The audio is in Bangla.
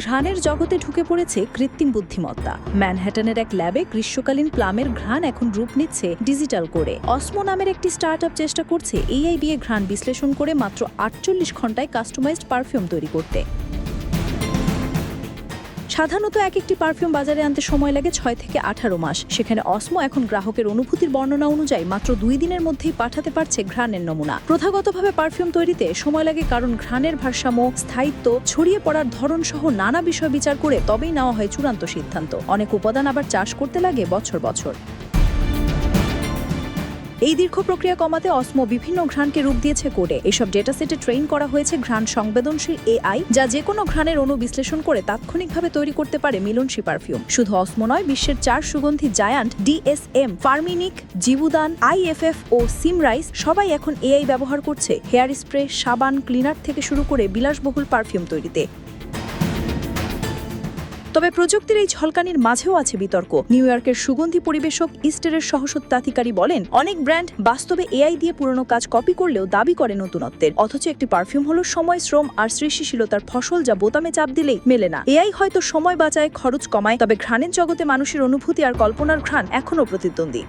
ঘ্রাণের জগতে ঢুকে পড়েছে কৃত্রিম বুদ্ধিমত্তা। ম্যানহ্যাটনের এক ল্যাবে গ্রীষ্মকালীন প্লামের ঘ্রাণ এখন রূপ নিচ্ছে ডিজিটাল করে। অসমো নামের একটি স্টার্টআপ চেষ্টা করছে এআই দিয়ে ঘ্রাণ বিশ্লেষণ করে মাত্র 48 ঘন্টায় কাস্টমাইজড পারফিউম তৈরি করতে। সাধারণত একটি পারফিউম বাজারে আনতে সময় লাগে 6 থেকে 18 মাস। সেখানে অসমো এখন গ্রাহকের অনুভূতির বর্ণনা অনুযায়ী মাত্র 2 দিনের মধ্যেই পাঠাতে পারছে ঘ্রাণের নমুনা। প্রথাগতভাবে পারফিউম তৈরিতে সময় লাগে কারণ ঘ্রাণের ভারসাম্য, স্থায়িত্ব, ছড়িয়ে পড়ার ধরন সহ নানা বিষয় বিচার করে তবেই নেওয়া হয় চূড়ান্ত সিদ্ধান্ত। অনেক উপাদান আবার চাষ করতে লাগে বছর বছর। এই দীর্ঘ প্রক্রিয়া কমাতে অসমো বিভিন্ন ঘ্রাণকে রূপ দিয়েছে কোডে। এসব ডেটাসেটে ট্রেন করা হয়েছে ঘ্রাণ সংবেদনশীল এআই, যা যে কোনো ঘ্রাণের অণু বিশ্লেষণ করে তাৎক্ষণিকভাবে তৈরি করতে পারে মিলনশী পারফিউম। শুধু অসমো নয়, বিশ্বের 4 সুগন্ধি জায়ান্ট ডিএসএম, ফার্মিনিক, জিবুদান, আইএফএফ ও সিমরাইস সবাই এখন এআই ব্যবহার করছে হেয়ার স্প্রে, সাবান, ক্লিনার থেকে শুরু করে বিলাসবহুল পারফিউম তৈরিতে। তবে প্রযুক্তির এই ঝলকানির মাঝেও আছে বিতর্ক। নিউ ইয়র্কের সুগন্ধি পরিবেশক ইস্টারের সহসত্ত্বাধিকারী বলেন, অনেক ব্র্যান্ড বাস্তবে এআই দিয়ে পুরনো কাজ কপি করলেও দাবি করে নতুনত্বের। অথচ একটি পারফিউম হলো সময়, শ্রম আর সৃষ্টিশীলতার ফসল, যা বোতামে চাপ দিলেই মেলে না। এআই হয়তো সময় বাঁচায়, খরচ কমায়, তবে ঘ্রাণের জগতে মানুষের অনুভূতি আর কল্পনার ঘ্রাণ এখনও প্রতিদ্বন্দ্বী।